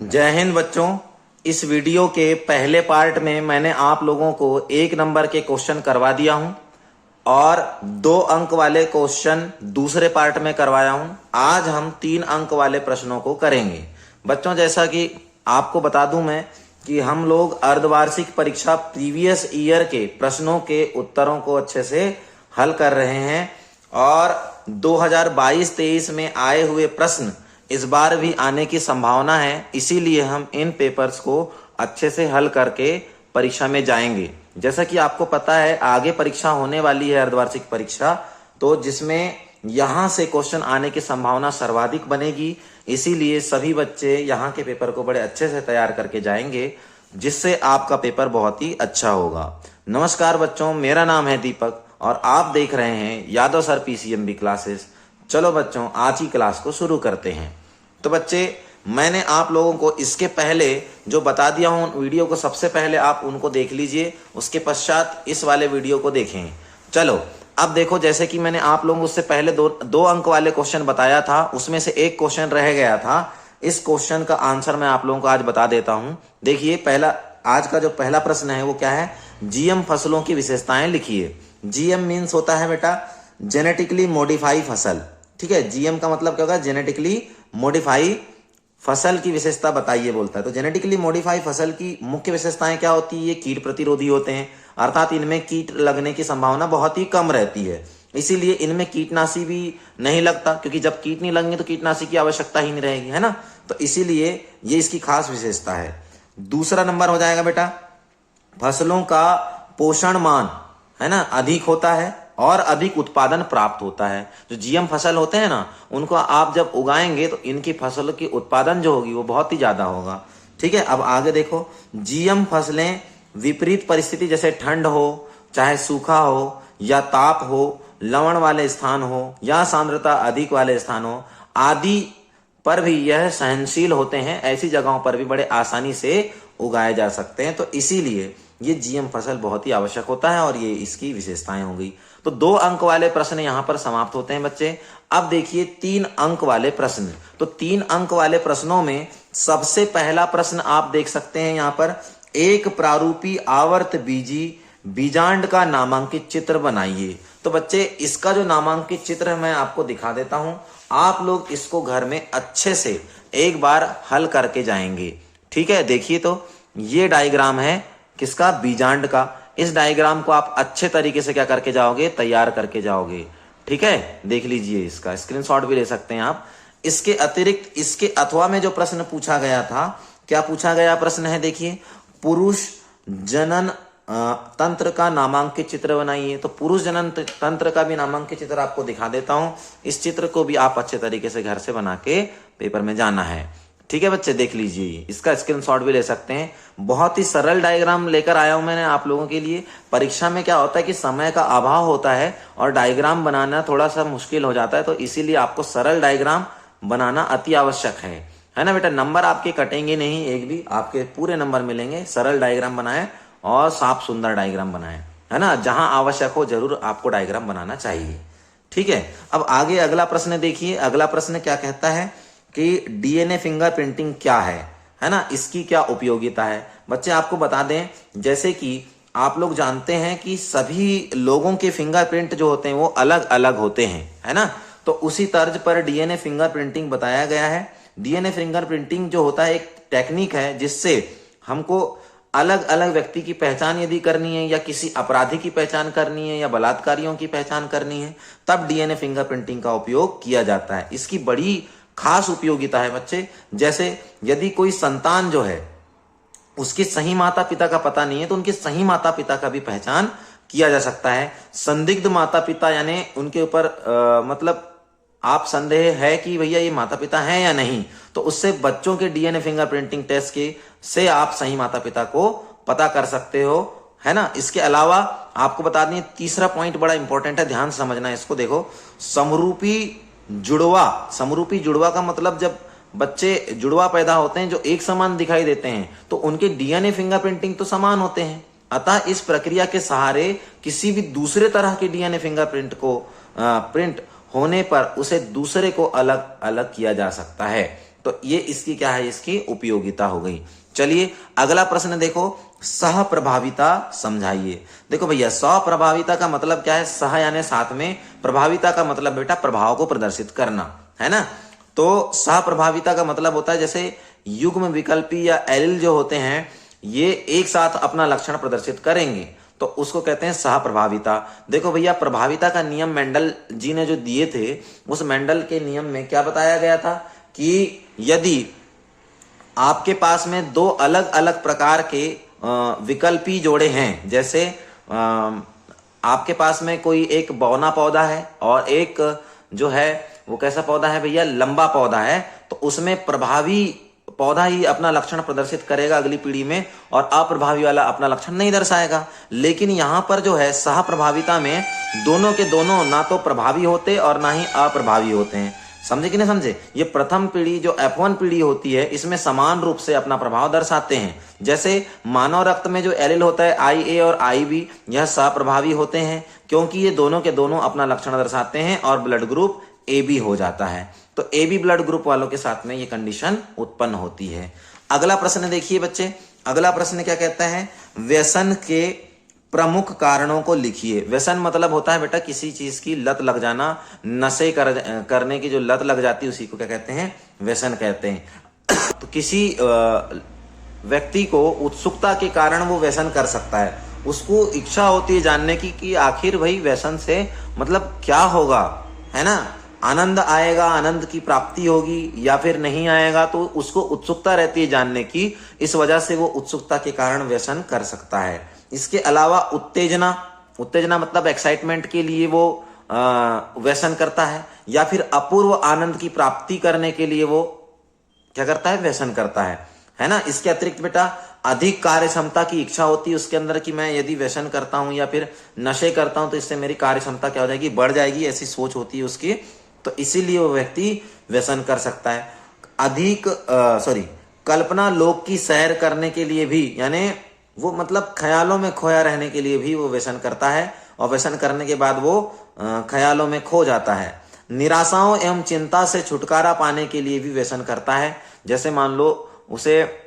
जय हिंद बच्चों। इस वीडियो के पहले पार्ट में मैंने आप लोगों को 1 नंबर के क्वेश्चन करवा दिया हूं और 2 अंक वाले क्वेश्चन दूसरे पार्ट में करवाया हूं। आज हम 3 अंक वाले प्रश्नों को करेंगे। बच्चों, जैसा कि आपको बता दूं मैं कि हम लोग अर्धवार्षिक परीक्षा प्रीवियस ईयर के प्रश्नों के उत्तरों को अच्छे से हल कर रहे हैं और 2022-23 में आए हुए प्रश्न इस बार भी आने की संभावना है। इसीलिए हम इन पेपर्स को अच्छे से हल करके परीक्षा में जाएंगे। जैसा कि आपको पता है आगे परीक्षा होने वाली है अर्धवार्षिक परीक्षा, तो जिसमें यहां से क्वेश्चन आने की संभावना सर्वाधिक बनेगी। इसीलिए सभी बच्चे यहां के पेपर को बड़े अच्छे से तैयार करके जाएंगे, जिससे आपका पेपर बहुत ही अच्छा होगा। नमस्कार बच्चों, मेरा नाम है दीपक और आप देख रहे हैं यादव सर पीसीएमबी क्लासेस। चलो बच्चों, आज की क्लास को शुरू करते हैं। तो बच्चे, मैंने आप लोगों को इसके पहले जो बता दिया हूं वीडियो को सबसे पहले आप उनको देख लीजिए, उसके पश्चात इस वाले वीडियो को देखें। चलो अब देखो, जैसे कि मैंने आप लोगों को उससे पहले दो अंक वाले क्वेश्चन बताया था, उसमें से एक क्वेश्चन रह गया था। इस क्वेश्चन का आंसर मैं आप लोगों को आज बता देता हूं। देखिए, आज का जो पहला प्रश्न है वो क्या है, जीएम फसलों की विशेषताएं लिखिए। जीएम मीन्स होता है बेटा जेनेटिकली मॉडिफाई फसल। ठीक है, जीएम का मतलब क्या होगा, जेनेटिकली मॉडिफाई फसल की विशेषता बताइए बोलता है। तो जेनेटिकली मॉडिफाई फसल की मुख्य विशेषताएं क्या होती है, ये कीट प्रतिरोधी होते हैं, अर्थात इनमें कीट लगने की संभावना बहुत ही कम रहती है। इसीलिए इनमें कीटनाशी भी नहीं लगता, क्योंकि जब कीट नहीं लगेंगे तो कीटनाशी की आवश्यकता ही नहीं रहेगी, है ना। तो इसीलिए ये इसकी खास विशेषता है। दूसरा नंबर हो जाएगा बेटा, फसलों का पोषण मान है ना अधिक होता है और अधिक उत्पादन प्राप्त होता है। जो जीएम फसल होते हैं ना, उनको आप जब उगाएंगे तो इनकी फसल की उत्पादन जो होगी वो बहुत ही ज्यादा होगा। ठीक है, अब आगे देखो, जीएम फसलें विपरीत परिस्थिति जैसे ठंड हो, चाहे सूखा हो या ताप हो, लवण वाले स्थान हो या सांद्रता अधिक वाले स्थान हो आदि पर भी यह सहनशील होते हैं। ऐसी जगहों पर भी बड़े आसानी से उगाए जा सकते हैं। तो इसीलिए ये जीएम फसल बहुत ही आवश्यक होता है और ये इसकी विशेषताएं हो गई। तो 2 अंक वाले प्रश्न यहां पर समाप्त होते हैं बच्चे। अब देखिए 3 अंक वाले प्रश्न। तो 3 अंक वाले प्रश्नों में सबसे पहला प्रश्न आप देख सकते हैं यहां पर, एक प्रारूपी आवर्त बीजी बीजांड का नामांकित चित्र बनाइए। तो बच्चे, इसका जो नामांकित चित्र है मैं आपको दिखा देता हूं। आप लोग इसको घर में अच्छे से एक बार हल करके जाएंगे। ठीक है, देखिए तो ये डायग्राम है किसका, बीजांड का। इस डायग्राम को आप अच्छे तरीके से क्या करके जाओगे, तैयार करके जाओगे। ठीक है, देख लीजिए, इसका स्क्रीनशॉट भी ले सकते हैं आप। इसके अतिरिक्त इसके अथवा में जो प्रश्न पूछा गया था, क्या पूछा गया प्रश्न है, देखिए, पुरुष जनन तंत्र का नामांकित चित्र बनाइए। तो पुरुष जनन तंत्र का भी नामांकित चित्र आपको दिखा देता हूं। इस चित्र को भी आप अच्छे तरीके से घर से बना के पेपर में जाना है। ठीक है बच्चे, देख लीजिए, इसका स्क्रीनशॉट भी ले सकते हैं। बहुत ही सरल डायग्राम लेकर आया हूं मैंने आप लोगों के लिए। परीक्षा में क्या होता है कि समय का अभाव होता है और डायग्राम बनाना थोड़ा सा मुश्किल हो जाता है, तो इसीलिए आपको सरल डायग्राम बनाना अति आवश्यक है ना बेटा। नंबर आपके कटेंगे नहीं, एक भी आपके पूरे नंबर मिलेंगे। सरल डायग्राम बनाए और साफ सुंदर डायग्राम बनाए, है ना। जहां आवश्यक हो जरूर आपको डायग्राम बनाना चाहिए। ठीक है, अब आगे अगला प्रश्न देखिए। अगला प्रश्न क्या कहता है कि डीएनए फिंगरप्रिंटिंग क्या है ना, इसकी क्या उपयोगिता है। बच्चे आपको बता दें, जैसे कि आप लोग जानते हैं कि सभी लोगों के फिंगरप्रिंट जो होते हैं वो अलग अलग होते हैं, है ना। तो उसी तर्ज पर डीएनए फिंगरप्रिंटिंग बताया गया है। डीएनए फिंगरप्रिंटिंग जो होता है एक टेक्निक है जिससे हमको अलग अलग व्यक्ति की पहचान यदि करनी है या किसी अपराधी की पहचान करनी है या बलात्कारियों की पहचान करनी है, तब डीएनए फिंगरप्रिंटिंग का उपयोग किया जाता है। इसकी बड़ी खास उपयोगिता है बच्चे। जैसे यदि कोई संतान जो है उसके सही माता पिता का पता नहीं है, तो उनके सही माता पिता का भी पहचान किया जा सकता है। संदिग्ध माता पिता यानी उनके ऊपर मतलब आप संदेह है कि भैया ये माता पिता हैं या नहीं, तो उससे बच्चों के डीएनए फिंगरप्रिंटिंग टेस्ट के से आप सही माता पिता को पता कर सकते हो, है ना। इसके अलावा आपको बता दें, तीसरा पॉइंट बड़ा इंपॉर्टेंट है, ध्यान समझना है इसको। देखो, समरूपी जुड़वा का मतलब जब बच्चे जुड़वा पैदा होते हैं जो एक समान दिखाई देते हैं, तो उनके डीएनए फिंगरप्रिंटिंग तो समान होते हैं। अतः इस प्रक्रिया के सहारे किसी भी दूसरे तरह के डीएनए फिंगरप्रिंट को प्रिंट होने पर उसे दूसरे को अलग अलग किया जा सकता है। तो ये इसकी क्या है, इसकी उपयोगिता हो गई। चलिए अगला प्रश्न देखो, सह प्रभाविता समझाइए। देखो भैया, सह प्रभाविता का मतलब क्या है, सह यानी साथ में, प्रभाविता का मतलब बेटा प्रभाव को प्रदर्शित करना, है ना। तो सह प्रभाविता का मतलब होता है जैसे युग्म विकल्पी या एलील जो होते हैं ये एक साथ अपना लक्षण प्रदर्शित करेंगे तो उसको कहते हैं सह प्रभाविता। देखो भैया, प्रभाविता का नियम मेंडल जी ने जो दिए थे, उस मेंडल के नियम में क्या बताया गया था कि यदि आपके पास में दो अलग अलग प्रकार के विकल्पी जोड़े हैं, जैसे आपके पास में कोई एक बौना पौधा है और एक जो है वो कैसा पौधा है भैया, लंबा पौधा है, तो उसमें प्रभावी पौधा ही अपना लक्षण प्रदर्शित करेगा अगली पीढ़ी में और अप्रभावी वाला अपना लक्षण नहीं दर्शाएगा। लेकिन यहां पर जो है सह प्रभाविता में दोनों के दोनों ना तो प्रभावी होते और ना ही अप्रभावी होते हैं। समझे कि नहीं समझे? ये प्रथम पीढ़ी जो F1 पीढ़ी होती है इसमें समान रूप से अपना प्रभाव दर्शाते हैं। जैसे मानव रक्त में जो एलील होता है IA और IB, यह सप्रभावी होते हैं क्योंकि ये दोनों के दोनों अपना लक्षण दर्शाते हैं और ब्लड ग्रुप AB हो जाता है। तो AB ब्लड ग्रुप वालों के साथ में ये कंडीशन उत्पन्न होती है। अगला प्रश्न देखिए बच्चे, अगला प्रश्न क्या कहता है, व्यसन के प्रमुख कारणों को लिखिए। व्यसन मतलब होता है बेटा किसी चीज की लत लग जाना, नशे करने की जो लत लग जाती है उसी को क्या कहते हैं, व्यसन कहते हैं। तो किसी व्यक्ति को उत्सुकता के कारण वो व्यसन कर सकता है, उसको इच्छा होती है जानने की कि आखिर भाई व्यसन से मतलब क्या होगा, है ना, आनंद आएगा, आनंद की प्राप्ति होगी या फिर नहीं आएगा, तो उसको उत्सुकता रहती है जानने की, इस वजह से वो उत्सुकता के कारण व्यसन कर सकता है। इसके अलावा उत्तेजना, उत्तेजना मतलब एक्साइटमेंट के लिए वो व्यसन करता है, या फिर अपूर्व आनंद की प्राप्ति करने के लिए वो क्या करता है, व्यसन करता है ना। इसके अतिरिक्त बेटा अधिक कार्य क्षमता की इच्छा होती है उसके अंदर कि मैं यदि व्यसन करता हूं या फिर नशे करता हूं तो इससे मेरी कार्य क्षमता क्या हो जाएगी, बढ़ जाएगी, ऐसी सोच होती है उसकी, तो इसीलिए वो व्यक्ति व्यसन कर सकता है। कल्पना लोक की सैर करने के लिए भी, यानी वो मतलब ख्यालों में खोया रहने के लिए भी वो व्यसन करता है और व्यसन करने के बाद वो ख्यालों में खो जाता है। निराशाओं एवं चिंता से छुटकारा पाने के लिए भी व्यसन करता है। जैसे मान लो उसे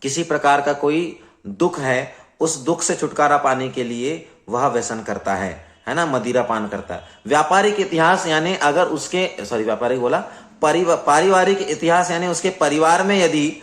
किसी प्रकार का कोई दुख है, उस दुख से छुटकारा पाने के लिए वह व्यसन करता है ना, मदिरा पान करता है। व्यापारिक इतिहास यानी अगर उसके पारिवारिक इतिहास यानी उसके परिवार में यदि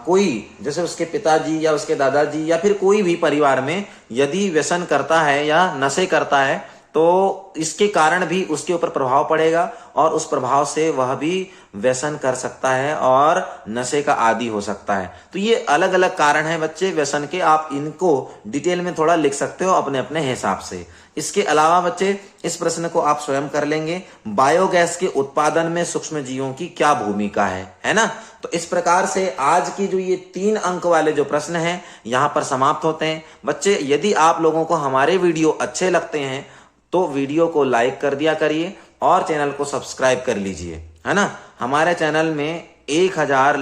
कोई जैसे उसके पिताजी या उसके दादाजी या फिर कोई भी परिवार में यदि व्यसन करता है या नशे करता है तो इसके कारण भी उसके ऊपर प्रभाव पड़ेगा और उस प्रभाव से वह भी व्यसन कर सकता है और नशे का आदी हो सकता है। तो ये अलग अलग कारण हैं बच्चे व्यसन के, आप इनको डिटेल में थोड़ा लिख सकते हो अपने अपने हिसाब से। इसके अलावा बच्चे इस प्रश्न को आप स्वयं कर लेंगे, बायोगैस के उत्पादन में सूक्ष्म जीवों की क्या भूमिका है ना। तो इस प्रकार से आज की जो ये 3 अंक वाले जो प्रश्न हैं यहाँ पर समाप्त होते हैं। बच्चे यदि आप लोगों को हमारे वीडियो अच्छे लगते हैं तो वीडियो को लाइक कर दिया करिए और चैनल को सब्सक्राइब कर लीजिए, है ना। हमारे चैनल में 1000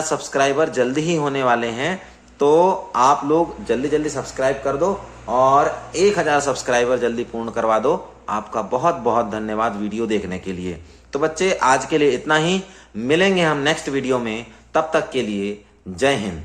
सब्सक्राइबर जल्दी ही होने वाले हैं, तो आप लोग जल्दी जल्दी सब्सक्राइब कर दो और 1000 सब्सक्राइबर जल्दी पूर्ण करवा दो। आपका बहुत बहुत धन्यवाद वीडियो देखने के लिए। तो बच्चे आज के लिए इतना ही, मिलेंगे हम नेक्स्ट वीडियो में, तब तक के लिए जय हिंद।